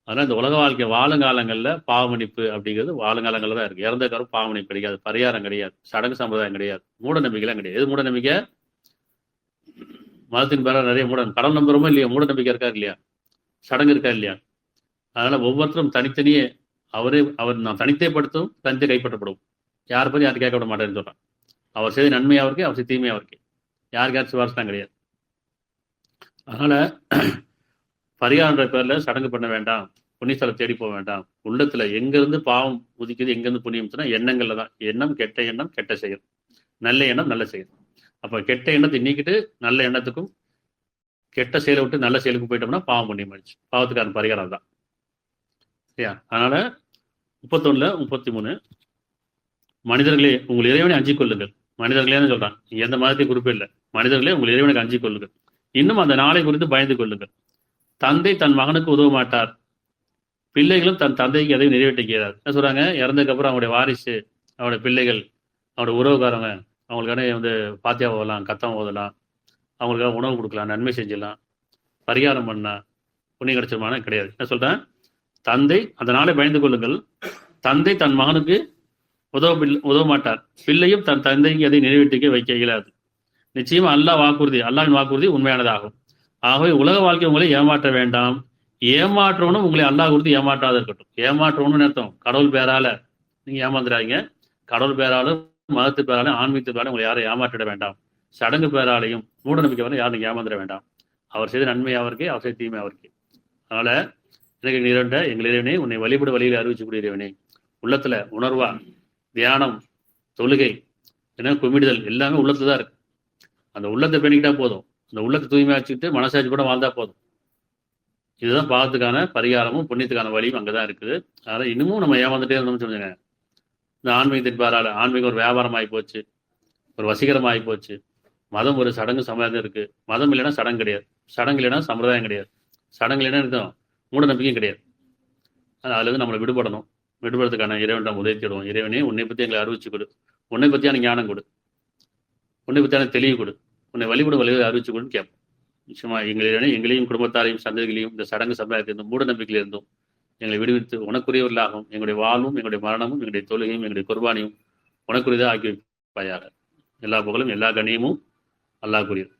அதனால இந்த உலக வாழ்க்கை வாழுங்காலங்கள்ல பாவமன்னிப்பு அப்படிங்கிறது வாழுங்காலங்கள்ல தான் இருக்கு. இறந்தக்கப்புறம் பாவமன்னிப்பு கிடைக்காது, பரிகாரம் கிடையாது, சடங்கு சம்பிரதாயம் கிடையாது, மூட நம்பிக்கைலாம் கிடையாது. எது மூட நம்பிக்கை? மதத்தின் பேர நிறைய கடவுள் நம்புறோமோ இல்லையா, மூட நம்பிக்கை இருக்கா இல்லையா, சடங்கு இருக்கா இல்லையா? அதனால ஒவ்வொருத்தரும் தனித்தனியே அவர் நான் தனித்தைப்படுத்தும், தனித்தை கைப்பற்றப்படும். யார் பற்றி யாரும் கேட்க விட மாட்டேன்னு சொல்றான். அவர் செய்த நன்மையாக இருக்கு, அவர் செய்த தீமையாக இருக்கு, யாருக்கு யாரும் சிபாரிசுலாம் கிடையாது. அதனால பரிகாரன்ற பேர்ல சடங்கு பண்ண வேண்டாம், புண்ணியஸ்தலம் தேடி போக வேண்டாம். உள்ளத்துல எங்கிருந்து பாவம் உதிக்குது, எங்கிருந்து புண்ணியம் சொன்னா எண்ணங்கள்ல தான். எண்ணம் கெட்ட செயல், நல்ல எண்ணம் நல்ல செயல். அப்ப கெட்ட எண்ணத்தை நீக்கிட்டு நல்ல எண்ணத்துக்கும், கெட்ட செயலை விட்டு நல்ல செயலுக்கு போயிட்டோம்னா பாவம் புண்ணியம் ஆயிடுச்சு. பாவத்துக்கான பரிகாரம் தான். சரியா? அதனால 31 33 மனிதர்களே உங்கள் இறைவனை அஞ்சிக் கொள்ளுங்கள். மனிதர்களேன்னு சொல்றான், எந்த மதத்தையும் குறிப்பிடல. மனிதர்களே உங்கள் இறைவனுக்கு அஞ்சிக் கொள்ளுங்கள், இன்னும் அந்த நாளை குறித்து பயந்து கொள்ளுங்கள். தந்தை தன் மகனுக்கு உதவ மாட்டார், பிள்ளைகளும் தன் தந்தைக்கு எதையும் நிறைவேற்றுகிறார். என்ன சொல்றாங்க? இறந்ததுக்கு அப்புறம் அவங்களுடைய வாரிசு, அவருடைய பிள்ளைகள், அவருடைய உறவுக்காரங்க அவங்களுக்கான பாத்தியா ஓதலாம், கத்தம் ஓதலாம், அவங்களுக்காக உணவு கொடுக்கலாம், நன்மை செஞ்சிடலாம், பரிகாரம் பண்ணா புண்ணியம் கிடைச்சிருமான கிடையாது. என்ன சொல்றேன்? தந்தை அந்த நாளை பயந்து கொள்ளுங்கள், தந்தை தன் மகனுக்கு உதவ மாட்டார், பிள்ளையும் தன் தந்தைக்கு எதை நிறைவேற்றிக்க வைக்க இயலாது. நிச்சயமா அல்லாஹ்வின் வாக்குறுதி உண்மையானதாகும். ஆகவே உலக வாழ்க்கை உங்களை ஏமாற்ற வேண்டாம், ஏமாற்றவனும் உங்களை அல்லாஹ் கொடுத்து ஏமாற்றாத இருக்கட்டும். ஏமாற்றவனு அர்த்தம் கடவுள் பேரால நீங்க ஏமாந்துடாதீங்க. கடவுள் பேராலும், மதத்து பேராலும், ஆன்மீகத்து பேராலும் உங்களை யாரும் ஏமாற்றிட வேண்டாம். சடங்கு பேராலையும் மூட நம்பிக்கை வரை யாரும் ஏமாந்துட வேண்டாம். அவர் செய்த நன்மை அவருக்கே, அவர் செய்த தீமை அவருக்கே. அதனால எனக்கு எங்கள் இறைவனே, உன்னை வழிபட வழியில் அறிவிச்சுக்கூடிய இறைவனே, உள்ளத்துல உணர்வா தியானம், தொழுகை, குமிடுதல் எல்லாமே உள்ளத்துல தான் இருக்கு. அந்த உள்ளத்தை பண்ணிக்கிட்டா போதும், அந்த உள்ளத்தை தூய்மையா வச்சுக்கிட்டு மனசாட்சி கூட வாழ்ந்தா போதும். இதுதான் பாவத்துக்கான பரிகாரமும் புண்ணியத்துக்கான வழியும் அங்கதான் இருக்குது. அதனால இன்னமும் நம்ம ஏமாந்துட்டே இருந்தோம்னு சொல்லுங்க. இந்த ஆன்மீகத்தின் பேரால ஆன்மீகம் ஒரு வியாபாரம் ஆகி போச்சு, ஒரு வசீகரம் ஆகி போச்சு. மதம் ஒரு சடங்கு சம்பிரதாயம் இருக்கு. மதம் இல்லைன்னா சடங்கு கிடையாது, சடங்கு இல்லைன்னா சம்பிரதாயம் கிடையாது, சடங்கு இல்லைன்னா இருக்கும் மூட நம்பிக்கையும் கிடையாது. அதுல இருந்து நம்மளை விடுபடணும். விடுபடுறதுக்கான இறைவன் உதவி தேடுவோம். இறைவனே, உன்னை பத்தி எங்களை அறிவிச்சு கொடு, உன்னை பத்தியான ஞானம் கொடு, உன்னை பத்தியான தெளிவு கொடு, உன்னை வழிபடும் வழிகளை அறிவிச்சு கொடுன்னு கேட்போம். நிச்சயமா எங்களையும் குடும்பத்தாரையும் சந்ததிகளையும் இந்த சடங்கு சம்பிரதாயத்திலிருந்தும் மூட நம்பிக்கையிலிருந்தும் எங்களை விடுவித்து உனக்குரியவர்களாகும். எங்களுடைய வாழ்வும், எங்களுடைய மரணமும், எங்களுடைய தொழுகையும், எங்களுடைய குர்பானியும் உனக்குரியதாக ஆக்கி வைப்பாயாக. எல்லா புகழும் எல்லா கண்ணியமும் அல்லாஹ்வுக்குரியது.